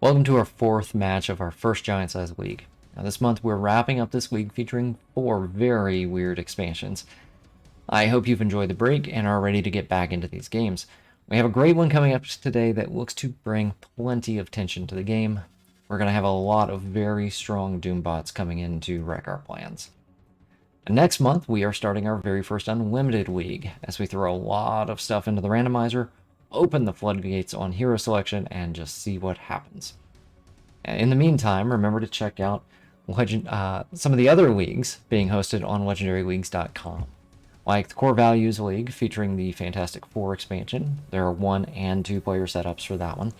Welcome to our fourth match of our first Giant Size League. Now this month we're wrapping up this league featuring 4 very weird expansions. I hope you've enjoyed the break and are ready to get back into these games. We have a great one coming up today that looks to bring plenty of tension to the game. We're going to have a lot of very strong Doom bots coming in to wreck our plans. And next month we are starting our very first Unlimited League as we throw a lot of stuff into the randomizer, open the floodgates on hero selection, and just see what happens. In the meantime, remember to check out some of the other leagues being hosted on legendaryleagues.com. Like the Core Values League featuring the Fantastic Four expansion. There are 1 and 2 player setups for that one.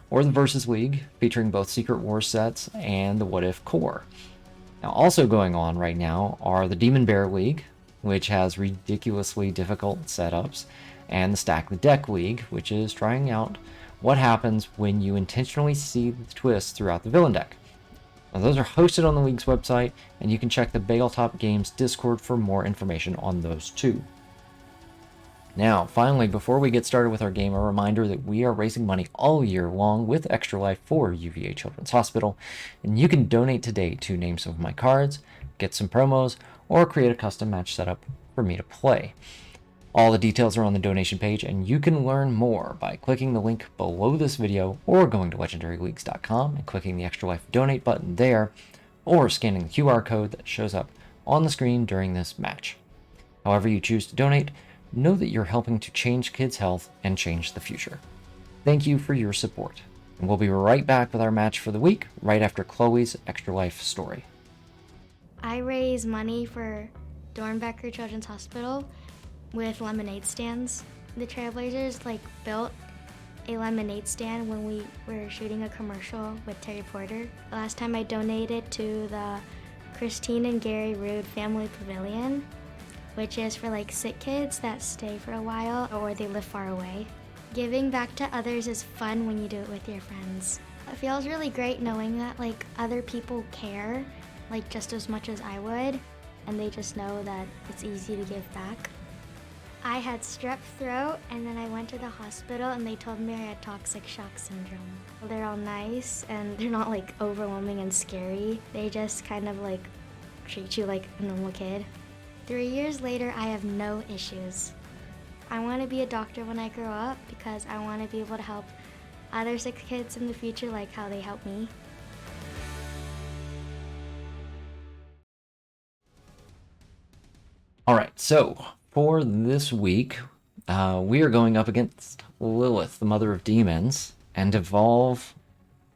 Or the Versus League featuring both Secret Wars sets and the What If Core. Now also going on right now are the Demon Bear League, which has ridiculously difficult setups, and the Stack the Deck League, which is trying out what happens when you intentionally see the twists throughout the villain deck. Now, those are hosted on the league's website, and you can check the Bageltop Games Discord for more information on those too. Now, finally, before we get started with our game, a reminder that we are raising money all year long with Extra Life for UVA Children's Hospital, and you can donate today to name some of my cards, get some promos, or create a custom match setup for me to play. All the details are on the donation page, and you can learn more by clicking the link below this video or going to legendaryleagues.com and clicking the Extra Life donate button there, or scanning the QR code that shows up on the screen during this match. However you choose to donate, know that you're helping to change kids' health and change the future. Thank you for your support, and we'll be right back with our match for the week right after Chloe's Extra Life story. I raise money for Dornbecker Children's Hospital with lemonade stands. The Trailblazers built a lemonade stand when we were shooting a commercial with Terry Porter. The last time I donated to the Christine and Gary Rude Family Pavilion, which is for sick kids that stay for a while or they live far away. Giving back to others is fun when you do it with your friends. It feels really great knowing that other people care just as much as I would, and they just know that it's easy to give back. I had strep throat, and then I went to the hospital and they told me I had toxic shock syndrome. They're all nice and they're not overwhelming and scary. They just kind of treat you like a normal kid. 3 years later, I have no issues. I want to be a doctor when I grow up because I want to be able to help other sick kids in the future like how they help me. Alright, so for this week, we are going up against Lilith, the Mother of Demons, and Devolve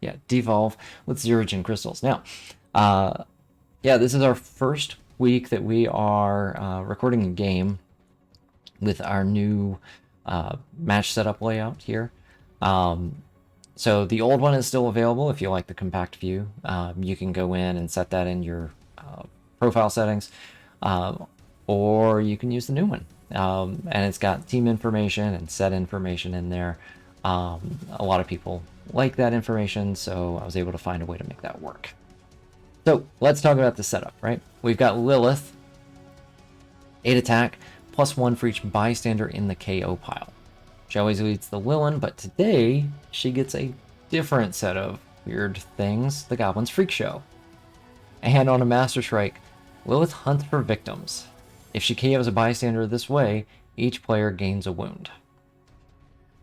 with Xerogen crystals. Now, this is our first week that we are recording a game with our new match setup layout here. So the old one is still available if you like the compact view. You can go in and set that in your profile settings. Or you can use the new one. And it's got team information and set information in there. A lot of people like that information, so I was able to find a way to make that work. So let's talk about the setup, right? We've got Lilith, 8 attack, +1 for each bystander in the KO pile. She always leads the Lilin, but today she gets a different set of weird things, the Goblin's Freak Show. And on a Master Strike, Lilith hunts for victims. If she KOs a bystander this way, each player gains a wound.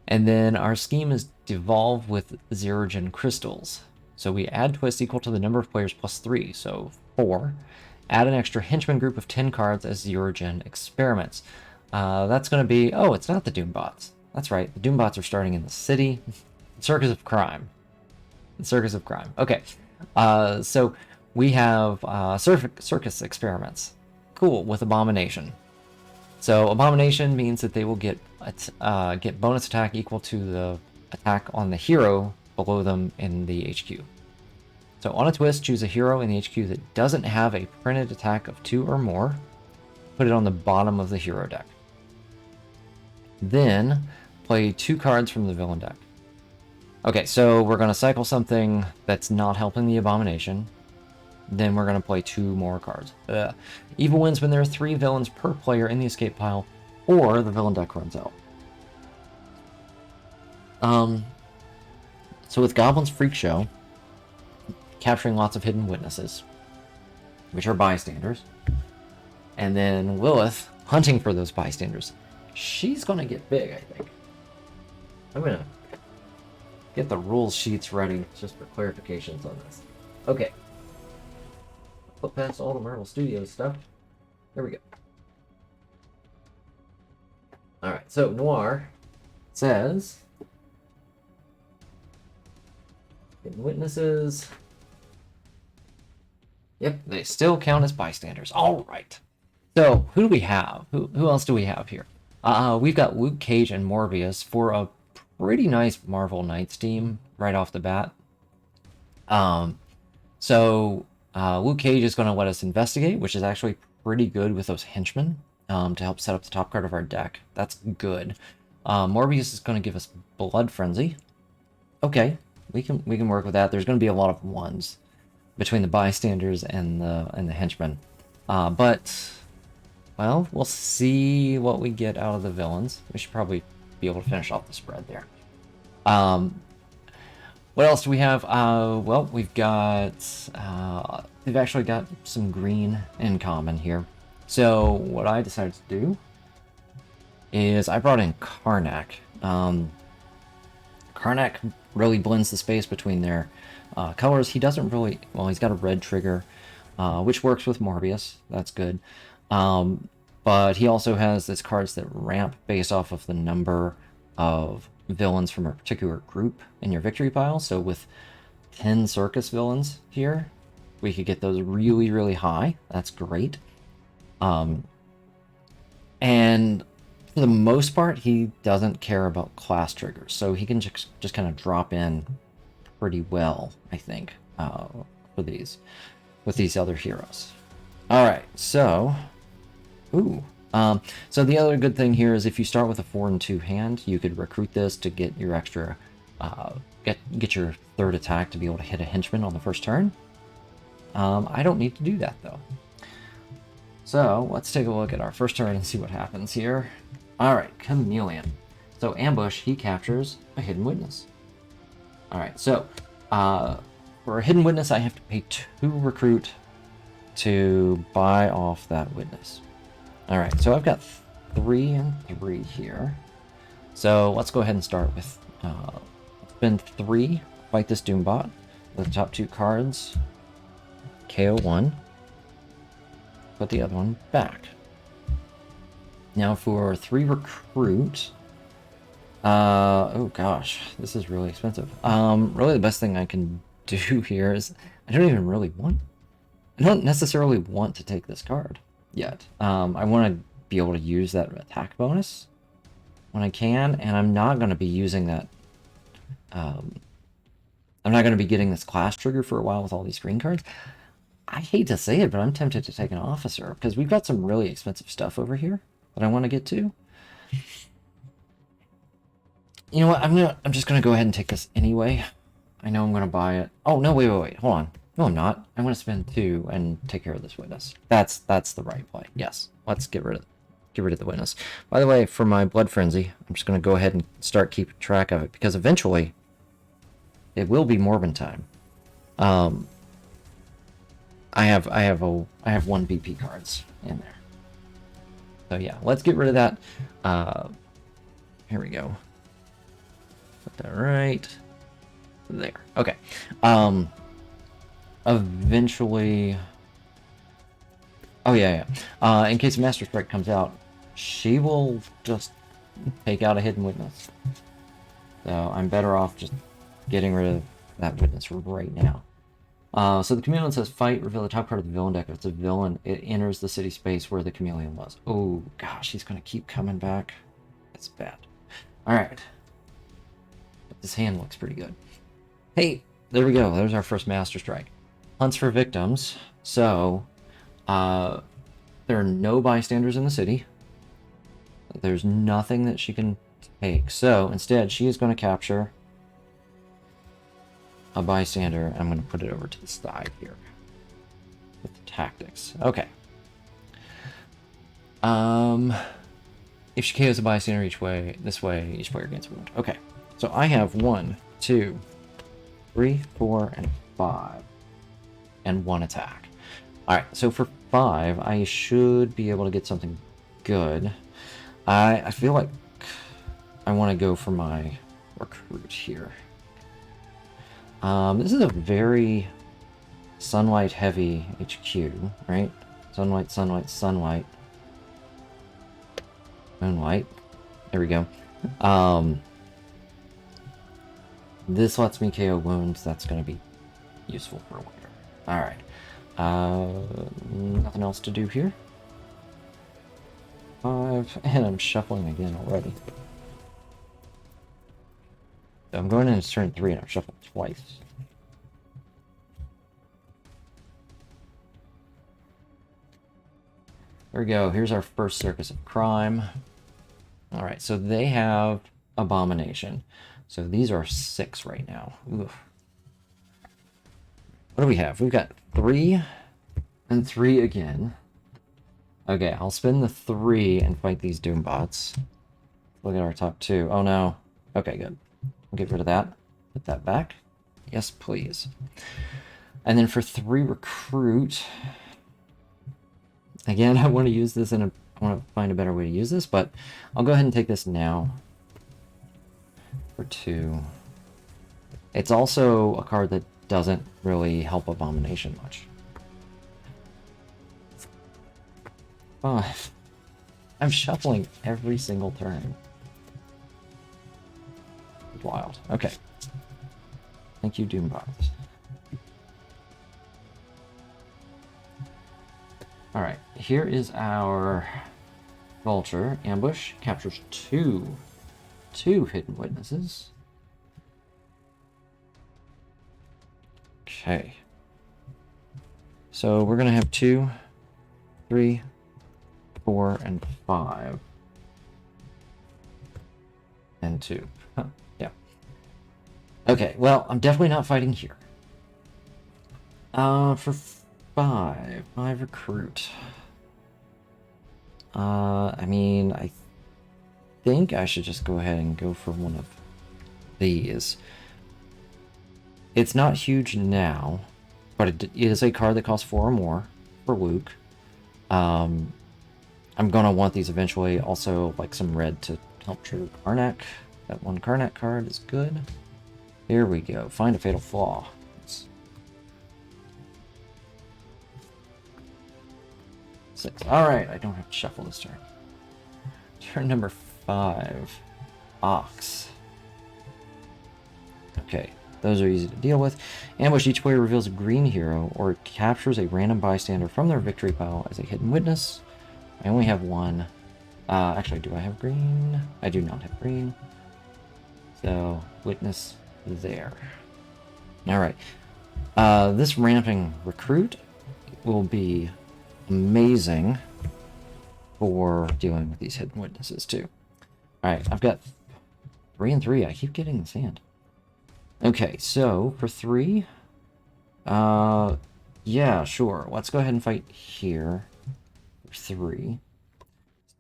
And then our scheme is Devolve with Xerogen crystals. So we add twist equal to the number of players +3, so 4. Add an extra henchman group of 10 cards as Xerogen experiments. That's going to be... Oh, it's not the Doom bots. That's right, the Doom bots are starting in the city. Circus of Crime. The Circus of Crime. Okay, so we have circus experiments. Cool, with Abomination. So Abomination means that they will get bonus attack equal to the attack on the hero below them in the HQ. So on a twist, choose a hero in the HQ that doesn't have a printed attack of 2 or more. Put it on the bottom of the hero deck. Then play 2 cards from the villain deck. Okay, so we're going to cycle something that's not helping the Abomination. Then we're going to play 2 more cards. Evil wins when there are 3 villains per player in the escape pile, or the villain deck runs out. So with Goblin's Freak Show, capturing lots of hidden witnesses, which are bystanders, and then Lilith hunting for those bystanders. She's gonna get big, I think. I'm gonna get the rules sheets ready just for clarifications on this. Okay. Put past all the Marvel Studios stuff. There we go. Alright, so Noir says hidden witnesses. Yep, they still count as bystanders. Alright. So, who do we have? Who else do we have here? We've got Luke Cage and Morbius for a pretty nice Marvel Knights team right off the bat. Luke Cage is going to let us investigate, which is actually pretty good with those henchmen to help set up the top card of our deck. That's good. Morbius is going to give us Blood Frenzy. Okay, we can work with that. There's going to be a lot of ones between the bystanders and the henchmen, but well, we'll see what we get out of the villains. We should probably be able to finish off the spread there. What else do we have? Well, we've got we've actually got some green in common here. So what I decided to do is I brought in Karnak. Karnak really blends the space between their colors. He doesn't really, well, he's got a red trigger, which works with Morbius. That's good. But he also has these cards that ramp based off of the number of villains from a particular group in your victory pile. So with 10 circus villains here, we could get those really, really high. That's great. And for the most part, he doesn't care about class triggers, so he can just kind of drop in pretty well, I think, with these other heroes. All right, so, so the other good thing here is if you start with a 4 and 2 hand, you could recruit this to get your extra, get your third attack to be able to hit a henchman on the first turn. I don't need to do that though. So let's take a look at our first turn and see what happens here. Alright, Chameleon. So ambush, he captures a hidden witness. Alright, so for a hidden witness, I have to pay 2 recruit to buy off that witness. Alright, so I've got 3 and 3 here. So let's go ahead and start with spend 3, fight this Doombot. The top 2 cards, KO 1. Put the other one back. Now for 3 recruit, oh gosh, this is really expensive. Really the best thing I can do here is I don't necessarily want to take this card yet. I want to be able to use that attack bonus when I can, and I'm not going to be using that. I'm not going to be getting this class trigger for a while with all these green cards. I hate to say it, but I'm tempted to take an officer because we've got some really expensive stuff over here that I want to get to. You know what? I'm just gonna go ahead and take this anyway. I know I'm gonna buy it. Oh no, wait, hold on. No, I'm not. I'm gonna spend 2 and take care of this witness. That's the right play. Yes. Let's get rid of the witness. By the way, for my Blood Frenzy, I'm just gonna go ahead and start keeping track of it because eventually it will be Morbin time. I have 1 BP cards in there. So yeah, let's get rid of that. Here we go. Put that right there. Okay. Eventually. Oh yeah. In case Master Strike comes out, she will just take out a hidden witness. So I'm better off just getting rid of that witness right now. So the Chameleon says, fight, reveal the top card of the villain deck. If it's a villain, it enters the city space where the Chameleon was. Oh, gosh, he's going to keep coming back. It's bad. Alright. But this hand looks pretty good. Hey, there we go. There's our first Master Strike. Hunts for victims. So, there are no bystanders in the city. There's nothing that she can take. So, instead, she is going to capture a bystander. I'm going to put it over to the side here with the tactics. Okay. If she KOs a bystander this way, each player gains a wound. Okay. So I have 1, 2, 3, 4, and 5. And 1 attack. Alright, so for 5, I should be able to get something good. I feel like I want to go for my recruit here. This is a very sunlight heavy HQ, right? Sunlight, sunlight, sunlight. Moonlight. There we go. This lets me KO wounds. That's going to be useful for later. Alright. Nothing else to do here. 5, and I'm shuffling again already. So I'm going into turn 3 and I've shuffled twice. There we go. Here's our first Circus of Crime. Alright, so they have Abomination. So these are 6 right now. Oof. What do we have? We've got 3 and 3 again. Okay, I'll spend the 3 and fight these Doombots. Look at our top 2. Oh no. Okay, good. We'll get rid of that. Put that back. Yes, please. And then for 3 recruit... Again, I want to use this I want to find a better way to use this, but I'll go ahead and take this now. For 2. It's also a card that doesn't really help Abomination much. 5. I'm shuffling every single turn. It's wild. Okay. Thank you, Doombots. Alright, here is our Vulture. Ambush. Captures 2 hidden witnesses. Okay. So we're going to have 2, 3, 4, and 5. And 2. Huh, yeah. Okay, well, I'm definitely not fighting here. For 5 recruit. I mean, I think I should just go ahead and go for one of these. It's not huge now, but it is a card that costs 4 or more for Luke. I'm gonna want these eventually. Also, like some red to help trigger Karnak. That one Karnak card is good. Here we go. Find a fatal flaw. 6. Alright, I don't have to shuffle this turn. Turn number 5. Ox. Okay, those are easy to deal with. Ambush. Each player reveals a green hero or captures a random bystander from their victory pile as a hidden witness. I only have 1. Actually, do I have green? I do not have green. So, witness there. Alright. This ramping recruit will be amazing for dealing with these hidden witnesses too. Alright, I've got 3 and 3. I keep getting the sand. Okay, so for 3, yeah, sure. Let's go ahead and fight here. For 3.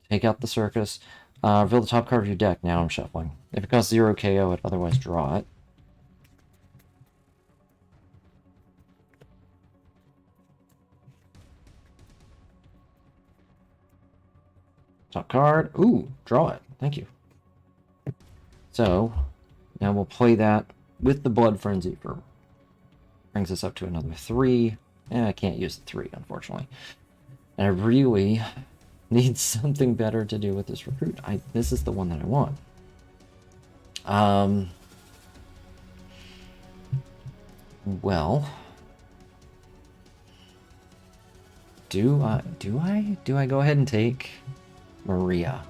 Take out the circus. Reveal the top card of your deck. Now I'm shuffling. If it costs 0 KO, I'd otherwise draw it. Top card. Ooh, draw it. Thank you. So, now we'll play that with the Blood Frenzy for... Brings us up to another 3. I can't use the 3, unfortunately. And I really need something better to do with this recruit. This is the one that I want. Well... Do I go ahead and take... Maria.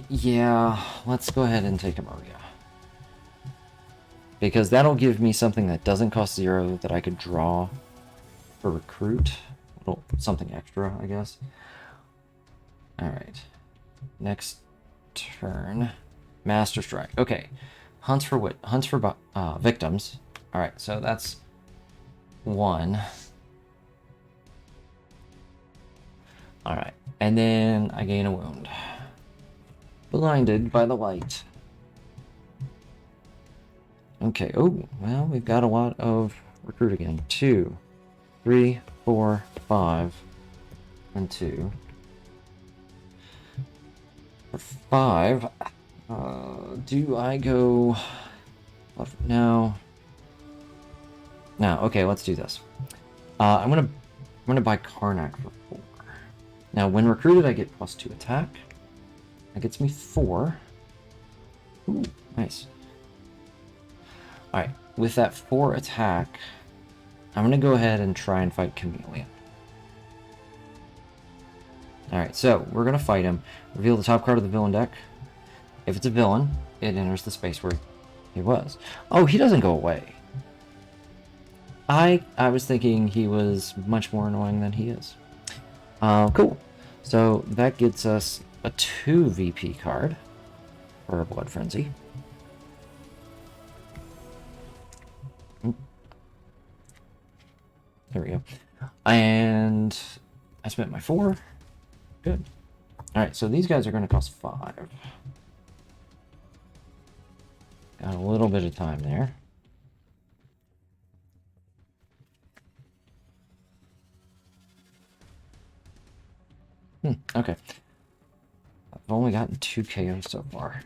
Yeah, let's go ahead and take a Maria. Because that'll give me something that doesn't cost 0 that I could draw for recruit. Well, something extra, I guess. Alright. Next turn. Master Strike. Okay. Hunts for victims. Alright, so that's 1. Alright, and then I gain a wound. Blinded by the light. Okay, oh, well, we've got a lot of recruit again. 2, 3, 4, 5, and 2. For 5, do I go... No. No, okay, let's do this. I'm gonna buy Karnak for 4. Now, when recruited, I get +2 attack. That gets me 4. Ooh, nice. Alright, with that 4 attack, I'm gonna go ahead and try and fight Chameleon. Alright, so we're gonna fight him. Reveal the top card of the villain deck. If it's a villain, it enters the space where he was. Oh, he doesn't go away. I was thinking he was much more annoying than he is. Cool. So that gets us a 2 VP card for a Blood Frenzy. There we go. And I spent my 4. Good. Alright, so these guys are going to cost 5. Got a little bit of time there. Okay. I've only gotten 2 KOs so far.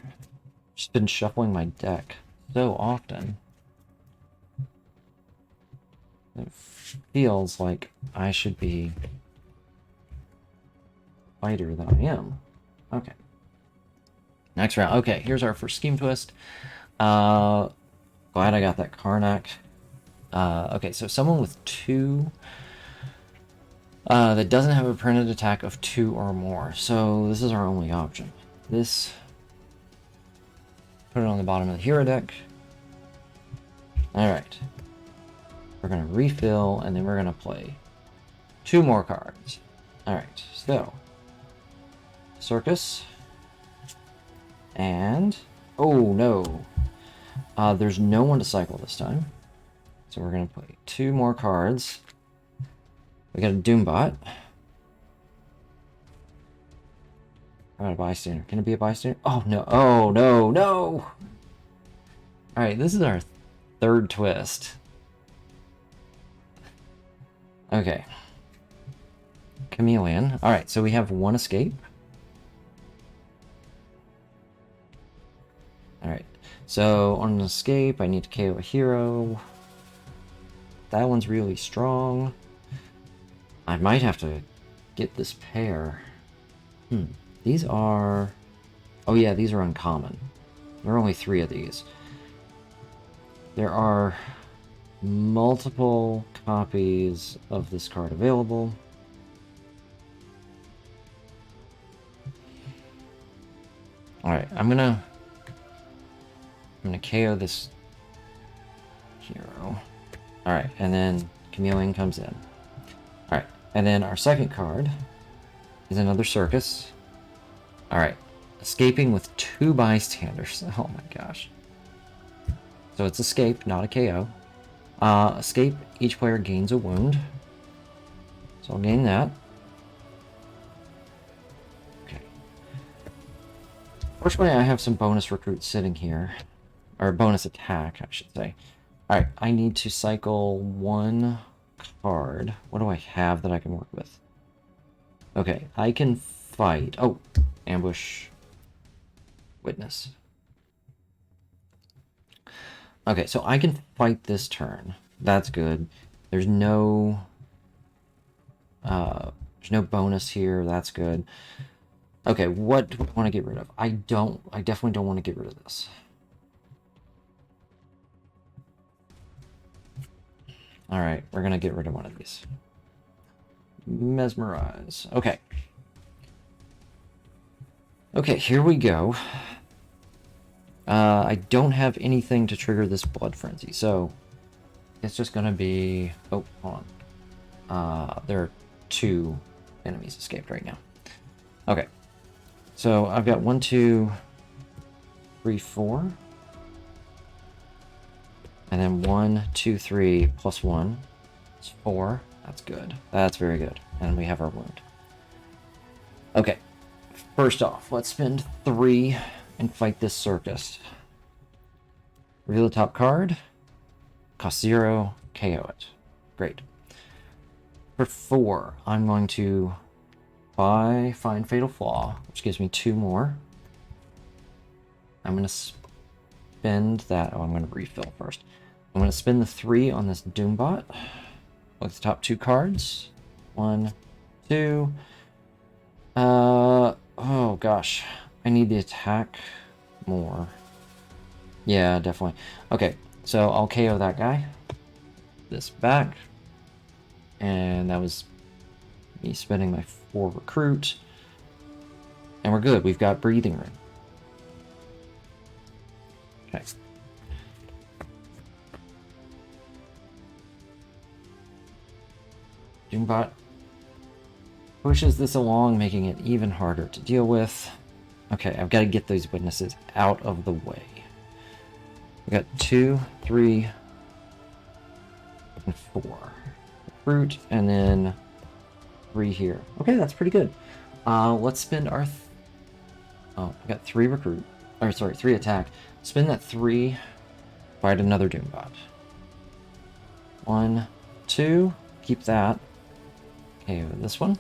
Just been shuffling my deck so often. It feels like I should be fighter than I am. Okay. Next round. Okay, here's our first scheme twist. Glad I got that Karnak. Okay, so someone with 2 that doesn't have a printed attack of 2 or more. So this is our only option. This, put it on the bottom of the hero deck. Alright. We're going to refill, and then we're going to play 2 more cards. Alright, so Circus. And, oh no. There's no one to cycle this time. So we're going to play 2 more cards. We got a Doombot. I got a bystander. Can it be a bystander? Oh no! Oh no! No! All right, this is our 3rd twist. Okay. Chameleon. All right, so we have 1 escape. All right. So on an escape, I need to KO a hero. That one's really strong. I might have to get this pair. These are... Oh yeah, these are uncommon. There are only 3 of these. There are multiple copies of this card available. Alright, I'm gonna KO this hero. Alright, and then Chameleon comes in. Alright, and then our second card is another Circus. Alright, escaping with 2 bystanders. Oh my gosh. So it's escape, not a KO. Escape, each player gains a wound. So I'll gain that. Okay. Fortunately, I have some bonus recruits sitting here. Or bonus attack, I should say. Alright, I need to cycle 1 card. What do I have that I can work with? Okay, I can fight... Oh, ambush. Witness. Okay, so I can fight this turn. That's good. There's no bonus here. That's good. Okay, what do I want to get rid of? I definitely don't want to get rid of this. Alright, we're gonna get rid of one of these. Mesmerize. Okay. Okay, here we go. I don't have anything to trigger this Blood Frenzy, so it's just gonna be... Oh, hold on. There are 2 enemies escaped right now. Okay. So I've got 1, 2, 3, 4. And then 1, 2, 3, plus 1. It's 4. That's good. That's very good. And we have our wound. Okay. First off, let's spend 3 and fight this Circus. Reveal the top card. Cost 0. KO it. Great. For 4, I'm going to buy Find Fatal Flaw, which gives me 2 more. I'm going to spend that. Oh, I'm going to refill first. I'm going to spend the 3 on this Doombot. Look at the top 2 cards. 1, 2. Oh gosh. I need the attack more. Yeah, definitely. Okay, so I'll KO that guy. This back. And that was me spending my 4 recruit. And we're good. We've got breathing room. Okay. Doombot pushes this along, making it even harder to deal with. Okay, I've got to get those witnesses out of the way. We got 2, 3, and 4. Fruit, and then 3 here. Okay, that's pretty good. Let's spend our... oh, we got 3 recruit. Or, sorry, 3 attack. Spend that 3. Fight another Doombot. 1, 2. Keep that. Okay, this one.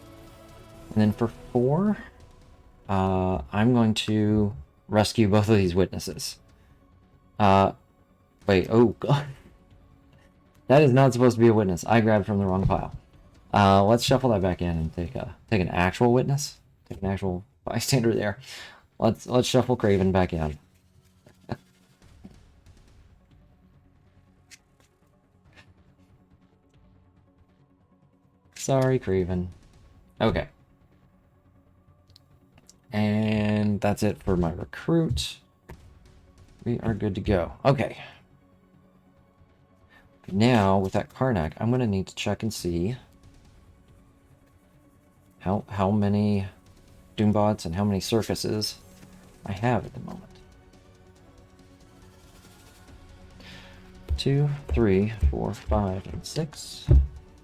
And then for 4, I'm going to rescue both of these witnesses. Wait, oh god. That is not supposed to be a witness. I grabbed from the wrong pile. Let's shuffle that back in and take an actual witness. Take an actual bystander there. Let's shuffle Craven back in. Sorry, Craven. Okay. And that's it for my recruit. We are good to go. Okay. Now, with that Karnak, I'm going to need to check and see how many Doombots and how many circuses I have at the moment. 2, 3, 4, 5, and 6.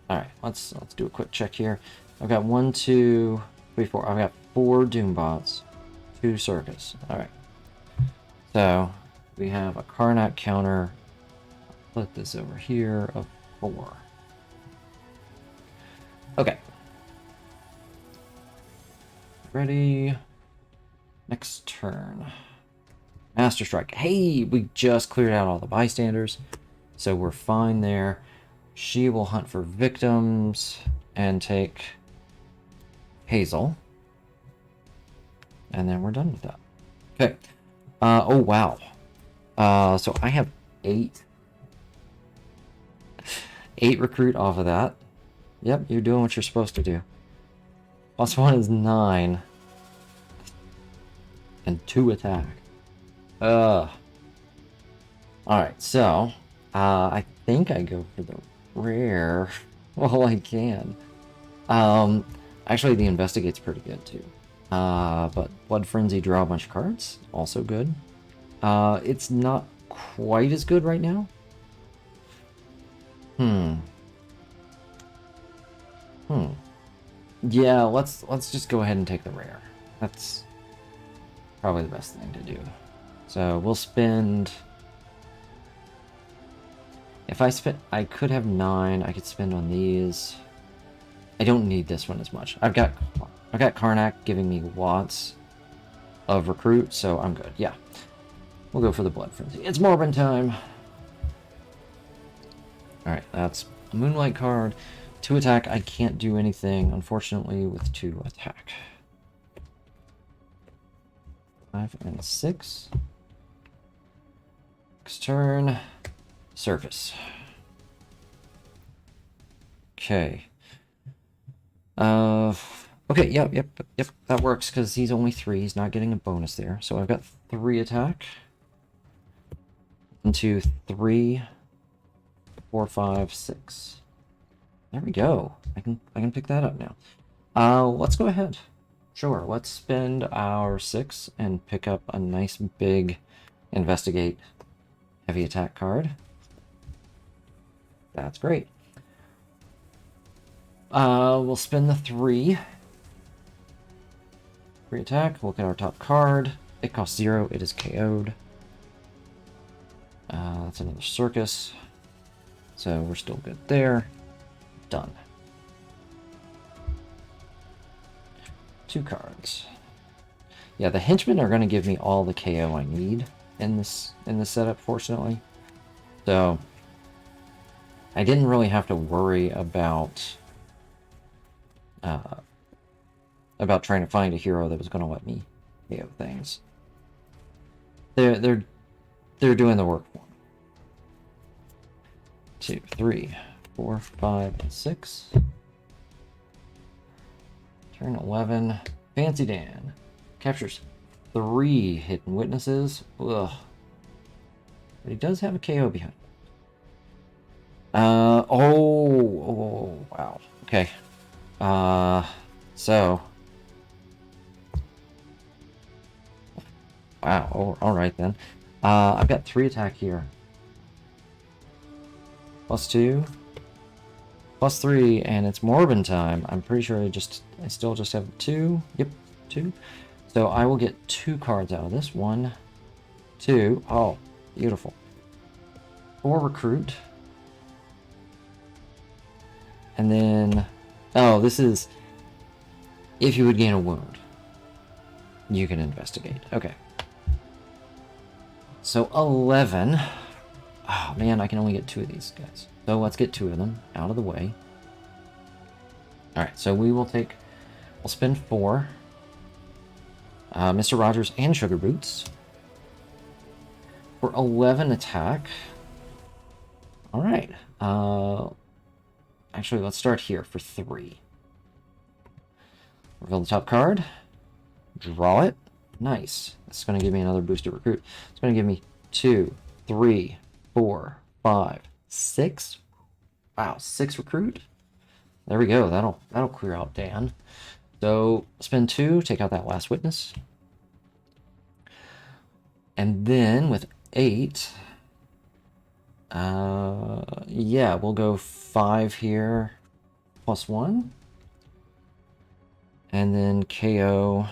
Alright, let's do a quick check here. I've got 1, 2, 3, 4. I've got 4 Doombots, 2 circus. Alright. So, we have a Karnak counter. Put this over here of 4. Okay. Ready. Next turn. Master Strike. Hey, we just cleared out all the bystanders, so we're fine there. She will hunt for victims and take Hazel. And then we're done with that. Okay. Oh, wow. So I have 8 recruit off of that. Yep, you're doing what you're supposed to do. +1 is 9. And 2 attack. Alright, so I think I go for the rare while I can. Actually the Investigate's pretty good too. But Blood Frenzy, draw a bunch of cards, also good. It's not quite as good right now. Yeah, let's just go ahead and take the rare. That's probably the best thing to do. So we'll spend... if I could have 9. I could spend on these. I don't need this one as much. I've got Karnak giving me lots of recruit, so I'm good. Yeah, we'll go for the Blood Frenzy. It's Morbin time. All right, that's a Moonlight card. 2 attack. I can't do anything, unfortunately, with 2 attack. 5 and 6. Next turn. Surface. Okay. Okay, yep, that works, because he's only 3. He's not getting a bonus there. So I've got 3 attack. 1, 2, 3, 4, 5, 6. There we go. I can pick that up now. Let's go ahead. Sure, let's spend our 6 and pick up a nice big Investigate heavy attack card. That's great. We'll spend the 3. 3 attack. Look at our top card. It costs 0. It is KO'd. That's another circus. So we're still good there. Done. 2 cards. Yeah, the henchmen are going to give me all the KO I need in this setup, fortunately. So I didn't really have to worry about trying to find a hero that was going to let me KO things. They're doing the work for me. 2, 3, 4, 5, and 6. Turn 11. Fancy Dan captures 3 hidden witnesses. Ugh. But he does have a KO behind. Oh, wow. Okay. So. Wow. Oh, all right then. I've got 3 attack here. +2. +3, and it's Morbin time. I'm pretty sure I still just have 2. Yep, 2. So I will get 2 cards out of this. 1, 2. Oh, beautiful. 4 recruit. And then, oh, this is if you would gain a wound. You can investigate. Okay. So 11. Oh man, I can only get 2 of these guys. So let's get 2 of them out of the way. Alright, so we'll spend 4. Mr. Rogers and Sugar Boots. For 11 attack. Alright. Actually, let's start here for 3. Reveal the top card. Draw it. Nice. It's going to give me another booster recruit. It's going to give me 2, 3, 4, 5, 6. Wow, 6 recruit. There we go. That'll clear out Dan. So spend 2, take out that last witness. And then with 8, yeah, we'll go 5 here +1. And then KO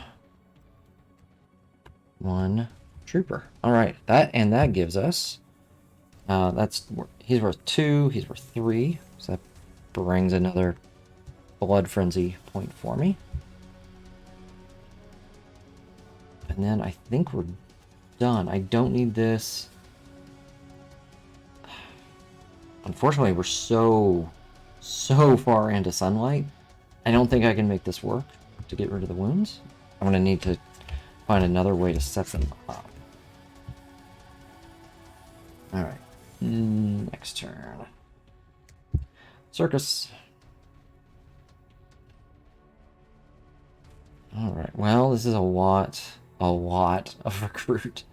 1 trooper. All right, that gives us he's worth 2, he's worth 3, so that brings another blood frenzy point for me. And then I think we're done. I don't need this. Unfortunately, we're so far into sunlight. I don't think I can make this work to get rid of the wounds. I'm gonna need to find another way to set them up. Alright. Next turn. Circus. Alright, well, this is a lot of recruit.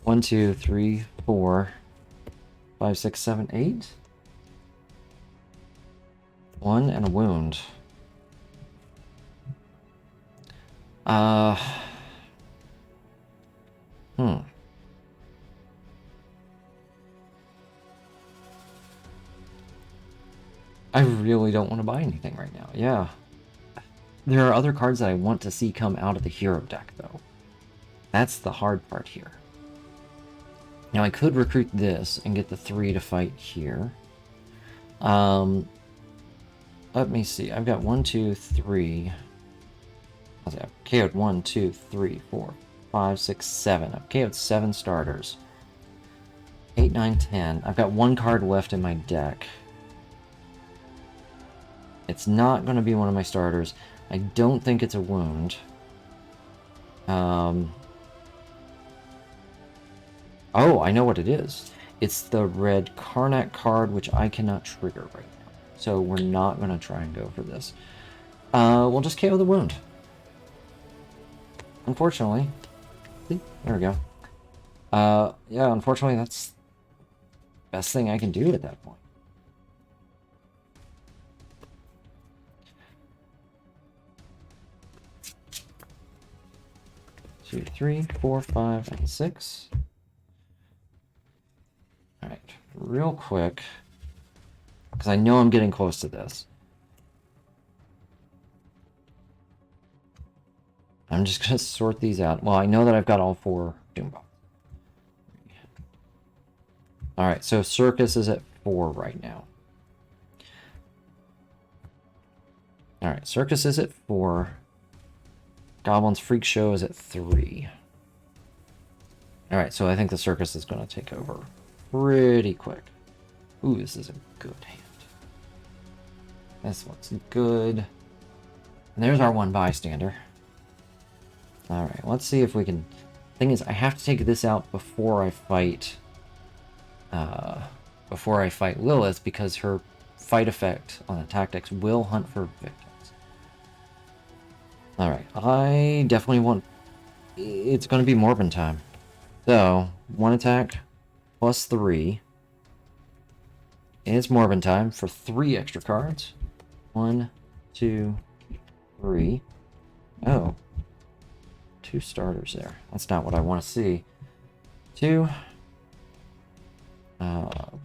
1, 2, 3, 4, 5, 6, 7, 8. 1 and a wound. I really don't want to buy anything right now. Yeah. There are other cards that I want to see come out of the hero deck, though. That's the hard part here. Now, I could recruit this and get the 3 to fight here. Let me see. I've got 1, 2, 3. I've KO'd 1, 2, 3, 4, 5, 6, 7. I've KO'd 7 starters. 8, 9, 10. I've got 1 card left in my deck. It's not going to be one of my starters. I don't think it's a wound. Oh, I know what it is. It's the red Karnak card, which I cannot trigger right now. So we're not going to try and go for this. We'll just KO the wound. Unfortunately. See? There we go. Yeah, unfortunately, that's the best thing I can do at that point. 2, 3, 4, 5, and 6. Alright, real quick, because I know I'm getting close to this. I'm just going to sort these out. Well, I know that I've got all 4 Doom Bombs. Alright, so Circus is at 4 right now. Alright, Circus is at 4. Goblin's Freak Show is at 3. Alright, so I think the Circus is going to take over pretty quick. Ooh, this is a good hand. This looks good. And there's our one bystander. Alright, let's see if we can... Thing is, I have to take this out before I fight... Lilith, because her fight effect on the tactics will hunt for victims. Alright, I definitely want... It's going to be Morbin time. So, 1 attack plus 3. It's Morbin time for 3 extra cards. 1, 2, 3. Oh. 2 starters there. That's not what I want to see. 2.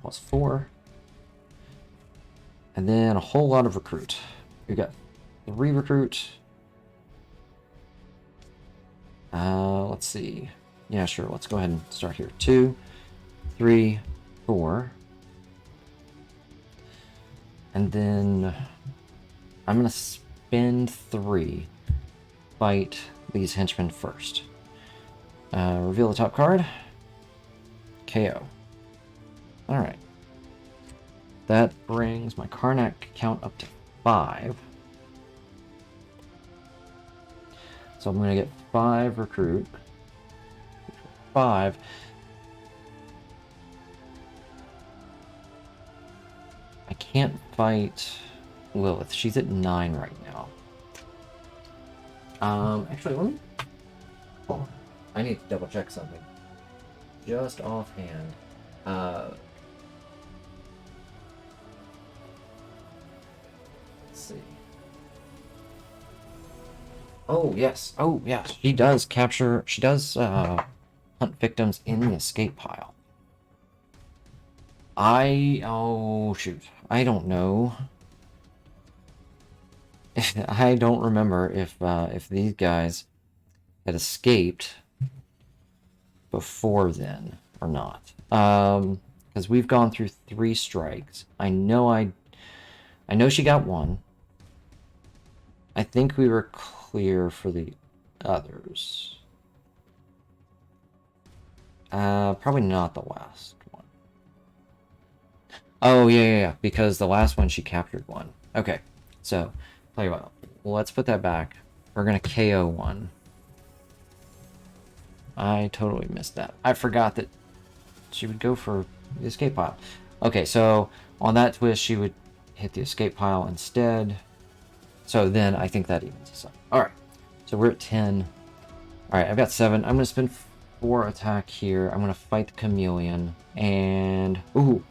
Plus 4. And then a whole lot of recruit. We got 3 recruit. Let's see. Yeah, sure. Let's go ahead and start here. 2, 3, 4. And then I'm going to spend 3. Fight these henchmen first. Reveal the top card. KO. Alright. That brings my Karnak count up to 5. So I'm going to get 5 recruit. 5. I can't fight Lilith. She's at 9 right now. Actually, let me... Oh, I need to double check something. Just offhand. Let's see. Oh, yes. Oh, yes. She does capture... She does, hunt victims in the escape pile. Oh, shoot. I don't know. I don't remember if these guys had escaped before then or not. Because we've gone through 3 strikes. I know she got 1. I think we were clear for the others. Probably not the last one. Oh, yeah, because the last one she captured 1. Okay, so... Tell you what, let's put that back. We're going to KO 1. I totally missed that. I forgot that she would go for the escape pile. Okay, so on that twist, she would hit the escape pile instead. So then I think that evens us up. Alright, so we're at 10. Alright, I've got 7. I'm going to spend 4 attack here. I'm going to fight the chameleon. And, ooh,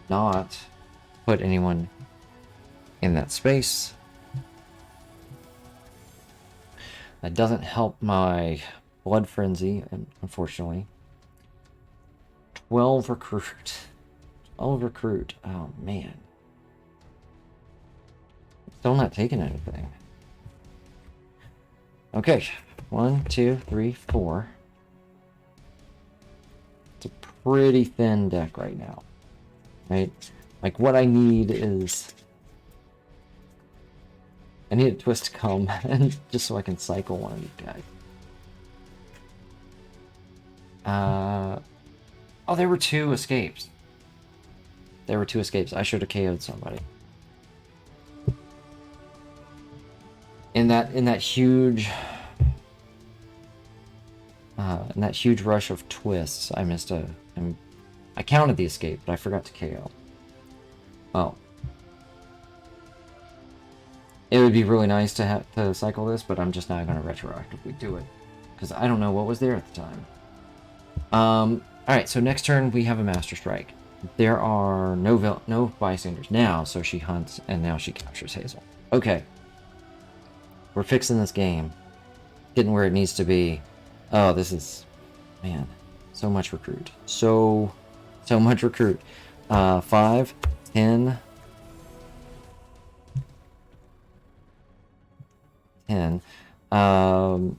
not put anyone in that space. That doesn't help my blood frenzy, unfortunately. 12 recruit. 12 recruit. Oh, man. Still not taking anything. Okay. 1, 2, 3, 4. It's a pretty thin deck right now. Right? Like, what I need is... I need a twist to come, and just so I can cycle one of these guys. Oh, there were 2 escapes. There were 2 escapes. I should have KO'd somebody. In that huge rush of twists, I missed I counted the escape, but I forgot to KO. Oh. It would be really nice to have to cycle this, but I'm just not going to retroactively do it. Because I don't know what was there at the time. Alright, so next turn we have a Master Strike. There are no bystanders now, so she hunts, and now she captures Hazel. Okay. We're fixing this game. Getting where it needs to be. Oh, this is... Man. So much recruit. So much recruit. 5, 10... 10. No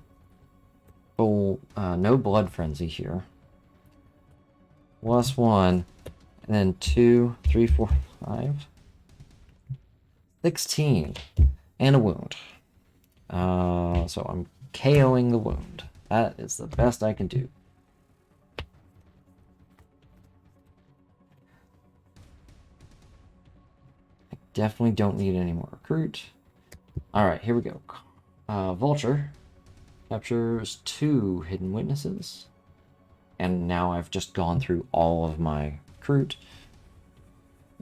blood frenzy here. +1. And then 2, 3, 4, 5. 16. And a wound. So I'm KOing the wound. That is the best I can do. I definitely don't need any more recruit. Alright, here we go. Vulture captures 2 hidden witnesses. And now I've just gone through all of my recruit.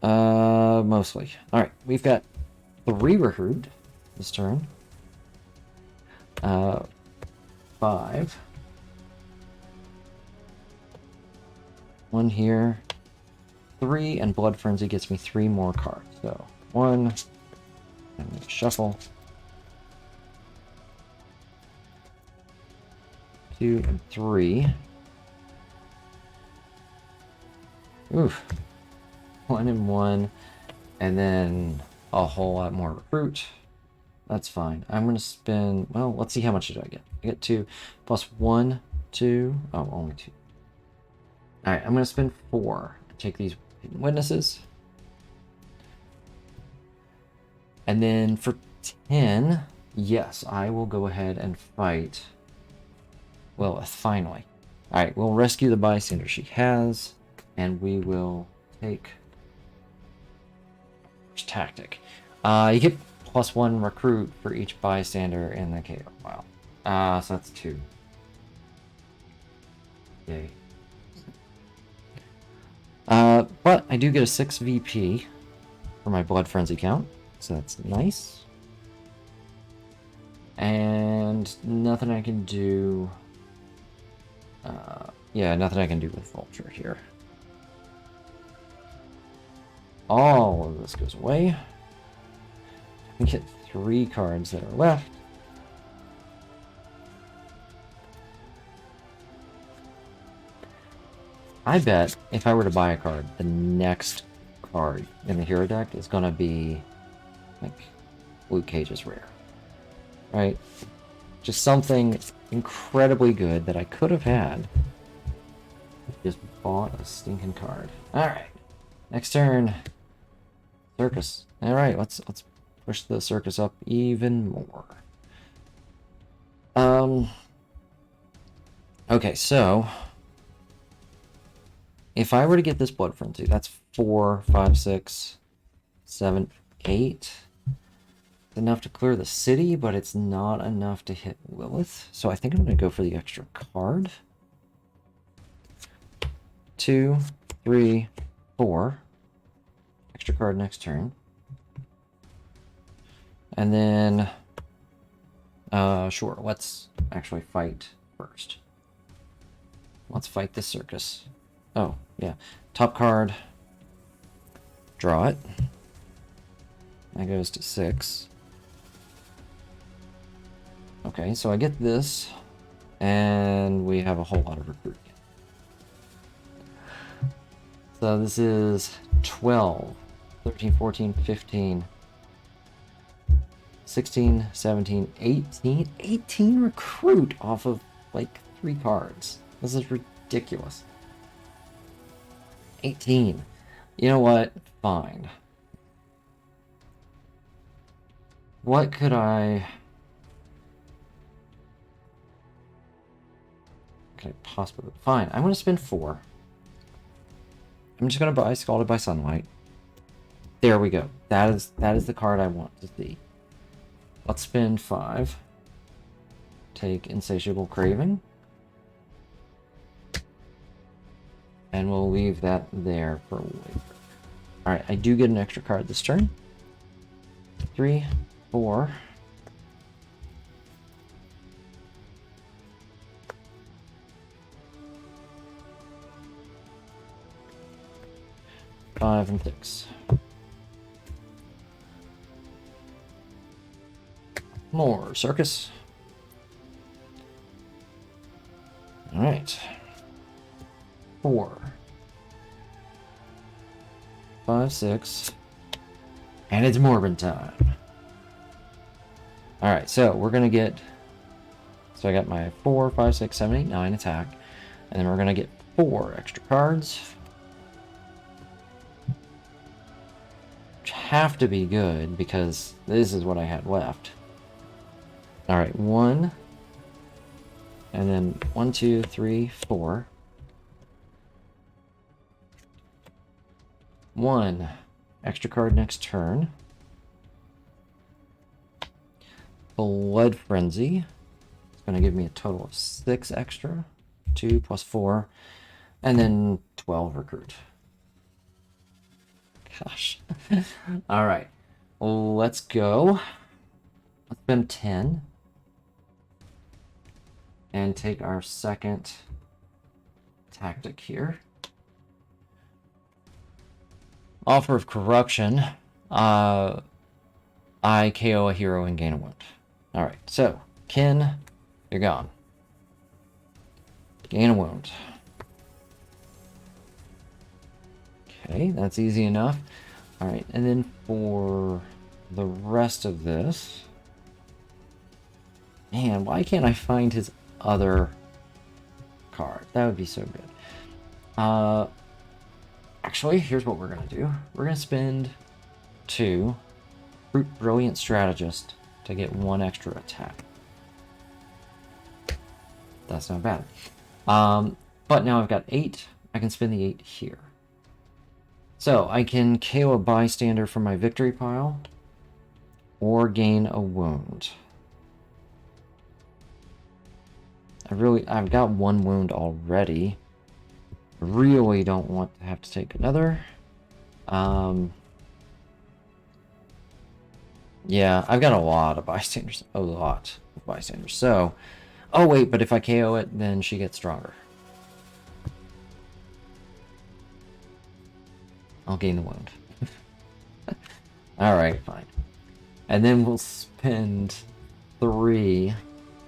Mostly. Alright, we've got 3 recruit this turn. 5. 1 here. 3, and Blood Frenzy gets me 3 more cards. So 1, and shuffle. 2 and 3. Oof. 1 and 1, and then a whole lot more recruit. That's fine. I'm going to spend, well, let's see how much did I get. I get 2 plus 1, 2. Oh, only 2. Alright, I'm going to spend 4. Take these witnesses. And then for 10, yes, I will go ahead and fight Lilith, finally. Alright, we'll rescue the bystander she has, and we will take tactic. You get +1 recruit for each bystander in the KO file. So that's 2. Yay. But I do get a 6 VP for my Blood Frenzy count, so that's nice. And nothing I can do... yeah, nothing I can do with Vulture here. All of this goes away. We get 3 cards that are left. I bet if I were to buy a card, the next card in the hero deck is gonna be like Luke Cage's rare. Right? Just something incredibly good that I could have had. Just bought a stinking card. Alright. Next turn. Circus. Alright, let's push the circus up even more. Okay, so if I were to get this Blood Frenzy, that's 4, 5, 6, 7, 8. Enough to clear the city, but it's not enough to hit Lilith. So I think I'm going to go for the extra card. 2, 3, 4. Extra card next turn. And then, sure, let's actually fight first. Let's fight this circus. Oh, yeah. Top card. Draw it. That goes to 6. Okay, so I get this, and we have a whole lot of recruiting. So this is 12, 13, 14, 15, 16, 17, 18. 18 recruit off of, like, 3 cards. This is ridiculous. 18. You know what? Fine. What could I possibly... Fine, I'm going to spend 4. I'm just going to buy Scalded by Sunlight. There we go. That is the card I want to see. Let's spend 5. Take Insatiable Craving. And we'll leave that there for later. Alright, I do get an extra card this turn. 3, 4. Five and 6. More circus. All right. 4, 5, 6, and it's Morbid time. All right, so we're gonna get. So I got my 4, 5, 6, 7, 8, 9 attack, and then we're gonna get 4 extra cards. which have to be good because this is what I had left. Alright, 1. And then 1, 2, 3, 4. 1. Extra card next turn. Blood Frenzy. It's going to give me a total of 6 extra. 2 plus 4. And then 12 recruit. Gosh. Alright. Let's go. Let's spend 10. And take our second tactic here. Offer of Corruption. I KO a hero and gain a wound. Alright, so, Kin, you're gone. Gain a wound. Okay, that's easy enough. Alright, and then for the rest of this... Man, why can't I find his other card? That would be so good. Actually, here's what we're going to do. We're going to spend 2 Brute Brilliant Strategist to get 1 extra attack. That's not bad. But now I've got 8. I can spend the 8 here. So I can KO a bystander from my victory pile or gain a wound. I've got 1 wound already. Really don't want to have to take another. Yeah, I've got a lot of bystanders. A lot of bystanders. So, oh wait, but if I KO it, then she gets stronger. I'll gain the wound. Alright, fine. And then we'll spend 3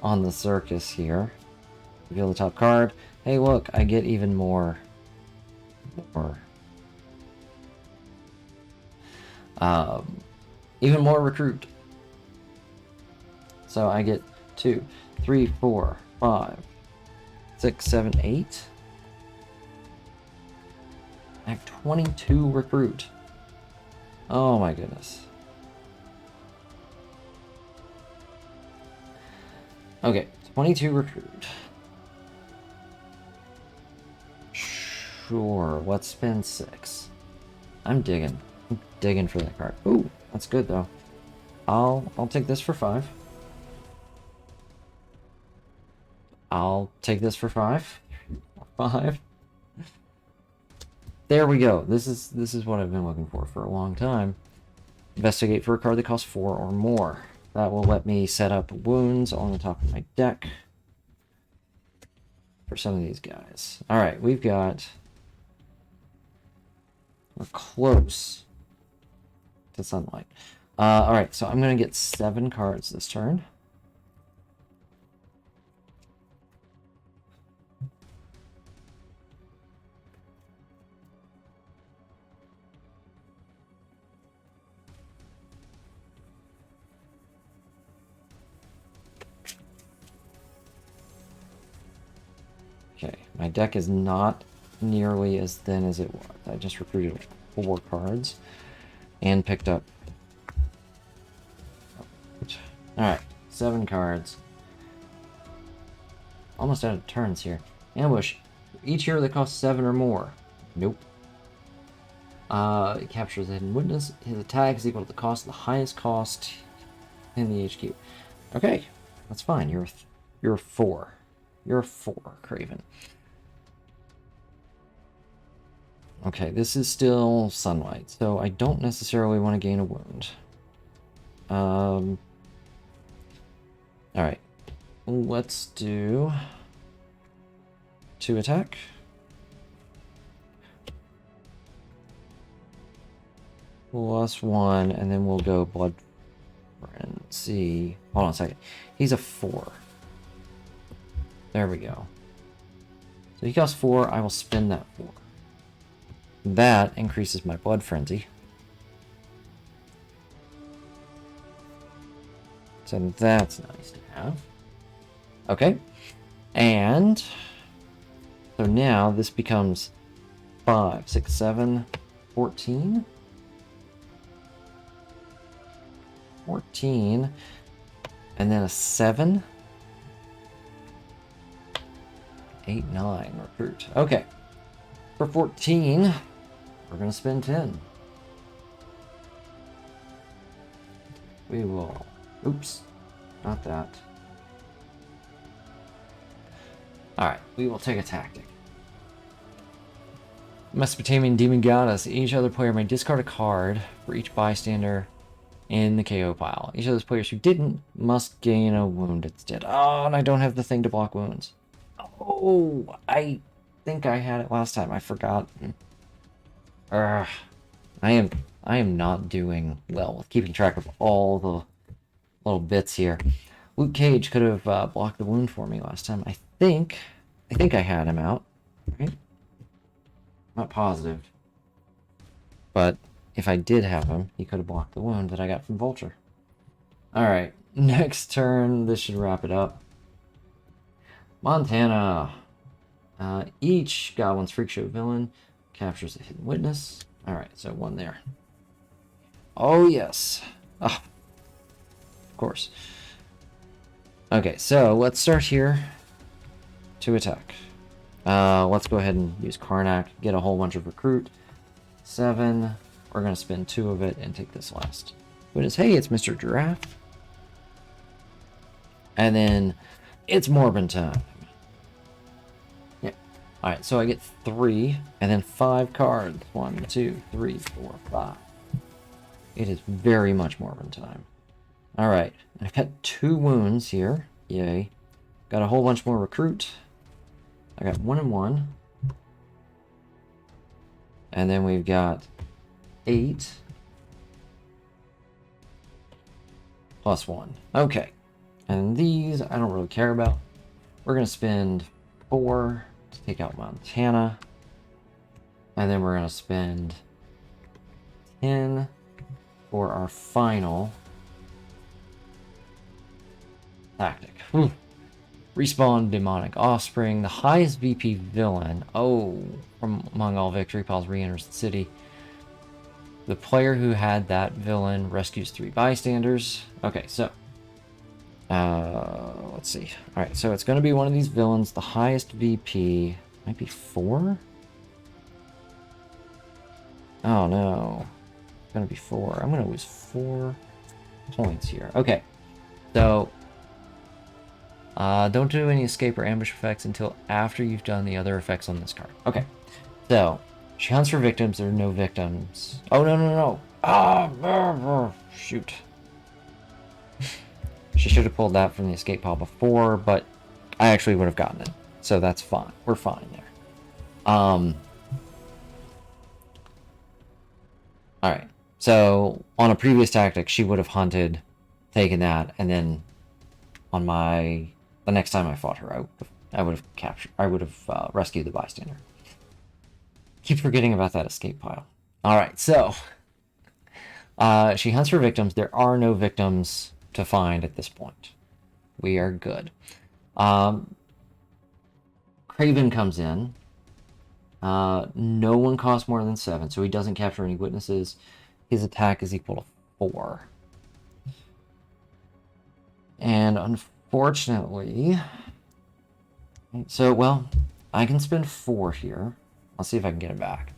on the circus here. Reveal the top card. Hey, look, I get even more. Even more recruit. So I get 2, 3, 4, 5, 6, 7, 8. I have 22 recruit. Oh my goodness. Okay, 22 recruit. Sure, let's spend 6. I'm digging for that card. Ooh, that's good though. I'll take this for 5. I'll take this for 5. 5. There we go. This is what I've been looking for a long time. Investigate for a card that costs 4 or more. That will let me set up wounds on the top of my deck for some of these guys. Alright, we're close to sunlight. Alright, so I'm going to get 7 cards this turn. Okay, my deck is not nearly as thin as it was. I just recruited 4 cards and picked up. Alright, 7 cards. Almost out of turns here. Ambush. Each hero that costs 7 or more. Nope. It captures a hidden witness. His attack is equal to the cost of the highest cost in the HQ. Okay, that's fine. You're a 4. You're a 4, Craven. Okay, this is still sunlight, so I don't necessarily want to gain a wound. Alright. Let's do 2 attack. +1, and then we'll go Blood Frenzy. Hold on a second. He's a 4. There we go. So he costs 4, I will spend that 4. That increases my Blood Frenzy. So that's nice to have. Okay. And so now this becomes 5, 6, 7, 14. 14. And then a 7. 8, 9, recruit. Okay. For 14, we're going to spend 10. We will... Oops. Not that. Alright, we will take a tactic. Mesopotamian Demon Goddess. Each other player may discard a card for each bystander in the KO pile. Each of those players who didn't must gain a wound instead. Oh, and I don't have the thing to block wounds. Oh, I think I had it last time. I forgot. I am not doing well with keeping track of all the little bits here. Luke Cage could have blocked the wound for me last time. I think I had him out, right? Not positive. But if I did have him, he could have blocked the wound that I got from Vulture. Alright, next turn, this should wrap it up. Montana. Each Godwin's Freak Show villain captures a hidden witness. Alright, so 1 there. Oh, yes. Ah, of course. Okay, so let's start here to attack. Let's go ahead and use Karnak, get a whole bunch of recruit. 7. We're going to spend 2 of it and take this last. Witness, hey, it's Mr. Giraffe. And then it's Morbin time. Yeah. Alright, so I get 3 and then 5 cards. 1, 2, 3, 4, 5. It is very much Morbin time. Alright, I've got 2 wounds here. Yay. Got a whole bunch more recruit. I got 1 and 1. And then we've got 8. Plus 1. Okay. And these I don't really care about. We're going to spend 4 to take out Montana. And then we're going to spend 10 for our final tactic. Respawn Demonic Offspring, the highest VP villain. Oh, from among all victory piles re-enters the city. The player who had that villain rescues 3 bystanders. Okay, so let's see. All right, so it's going to be one of these villains. The highest VP might be 4. Oh no, it's going to be 4. I'm going to lose 4 points here. Okay, so don't do any escape or ambush effects until after you've done the other effects on this card. Okay, so she hunts for victims. There are no victims. Oh, no. Ah, shoot. She should have pulled that from the escape pile before, but I actually would have gotten it. So that's fine. We're fine there. Alright, so on a previous tactic, she would have hunted, taken that, and then on the next time I fought her, I would have rescued the bystander. Keep forgetting about that escape pile. Alright, so she hunts for victims. There are no victims to find at this point. We are good. Craven comes in. No one costs more than 7, so he doesn't capture any witnesses. His attack is equal to 4. And unfortunately... So, well, I can spend 4 here. I'll see if I can get it back.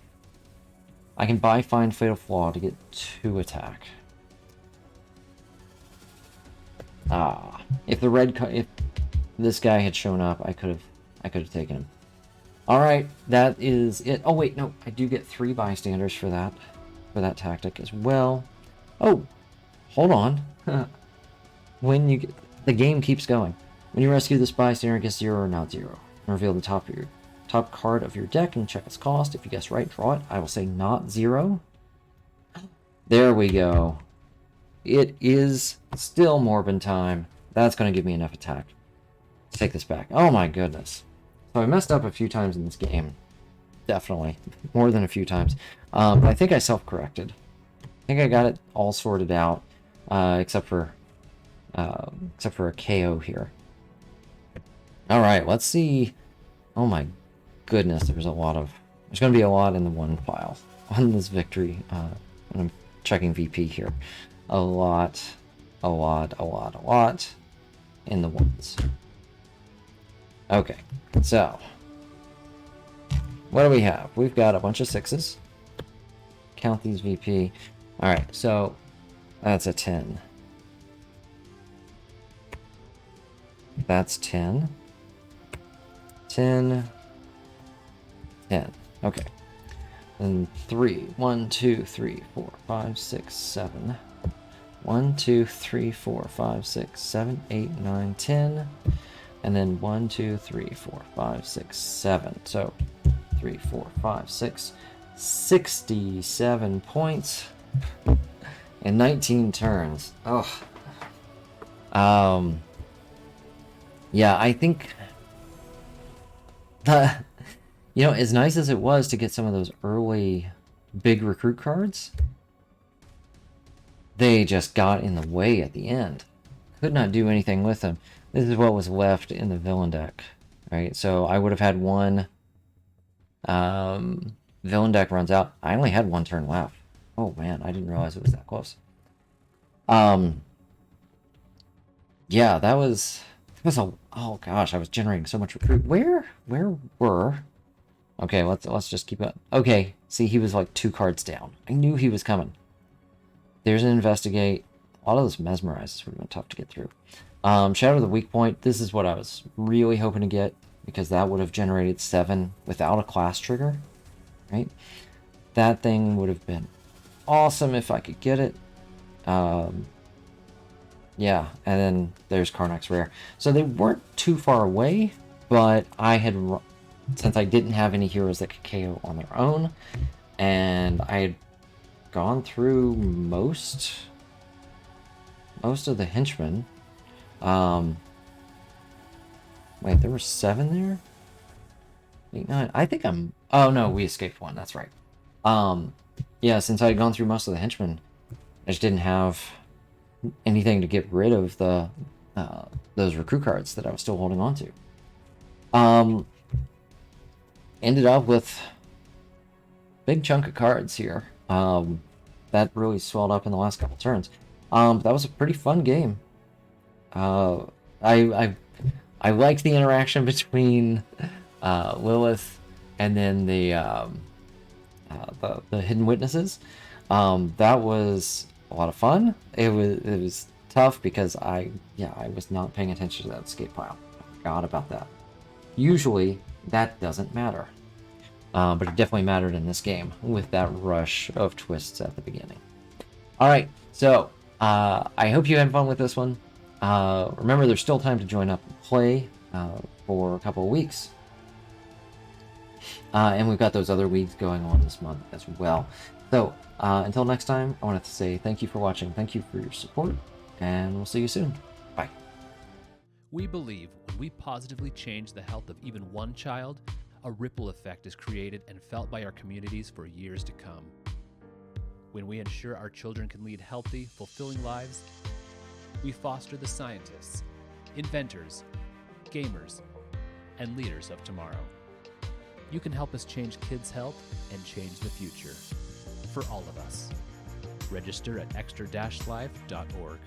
I can buy Find Fatal Flaw to get 2 attack. Ah, if this guy had shown up, I could have taken him. All right, that is it. Oh wait, no, I do get 3 bystanders for that tactic as well. Oh, hold on. When you get, the game keeps going. When you rescue this bystander, guess 0 or not 0. And reveal the top card of your deck and check its cost. If you guess right, draw it. I will say not 0. There we go. It is still Morbin time. That's going to give me enough attack to take this back. Oh my goodness. So I messed up a few times in this game. Definitely. More than a few times. But I think I self-corrected. I think I got it all sorted out. Except for a KO here. Alright, let's see. Oh my goodness, there's going to be a lot in the 1 file on this victory. When I'm checking VP here. A lot. a lot in the ones. Okay, so what do we have? We've got a bunch of 6s. Count these VP. Alright, so that's a 10. That's 10. 10. 10. Okay. And 3. 1, 2, 3, 4, 5, 6, 7. 1, 2, 3, 4, 5, 6, 7, 8, 9, 10. And then 1, 2, 3, 4, 5, 6, 7. So 3, 4, 5, 6. 67 points. And 19 turns. Oh. Yeah, I think the, you know, as nice as it was to get some of those early big recruit cards, they just got in the way at the end. Could not do anything with them. This is what was left in the villain deck, right? So I would have had one. Villain deck runs out. I only had one turn left. Oh man, I didn't realize it was that close. Yeah, that was a, oh gosh, I was generating so much recruit. Where were? Okay, let's just keep it. Okay, see, he was like 2 cards down. I knew he was coming. There's an investigate. A lot of those mesmerizes would have been tough to get through. Shadow the weak point. This is what I was really hoping to get, because that would have generated 7 without a class trigger, right? That thing would have been awesome if I could get it. Yeah, and then there's Karnak's Rare. So they weren't too far away, but I had, since I didn't have any heroes that could KO on their own, and I had gone through most of the henchmen. Wait, there were 7 there? 8, 9. I think I'm... Oh, no, we escaped one. That's right. Yeah, since I had gone through most of the henchmen, I just didn't have anything to get rid of the those recruit cards that I was still holding on to. Ended up with big chunk of cards here. That really swelled up in the last couple turns. That was a pretty fun game. I liked the interaction between Lilith and then the hidden witnesses. That was a lot of fun. It was tough because I was not paying attention to that escape pile. I forgot about that. Usually that doesn't matter, but it definitely mattered in this game with that rush of twists at the beginning. All right, so I hope you had fun with this one. Remember, there's still time to join up and play for a couple of weeks. And we've got those other weeks going on this month as well. So, until next time, I wanted to say thank you for watching, thank you for your support, and we'll see you soon. Bye. We believe when we positively change the health of even one child, a ripple effect is created and felt by our communities for years to come. When we ensure our children can lead healthy, fulfilling lives, we foster the scientists, inventors, gamers, and leaders of tomorrow. You can help us change kids' health and change the future. For all of us. Register at extra-life.org.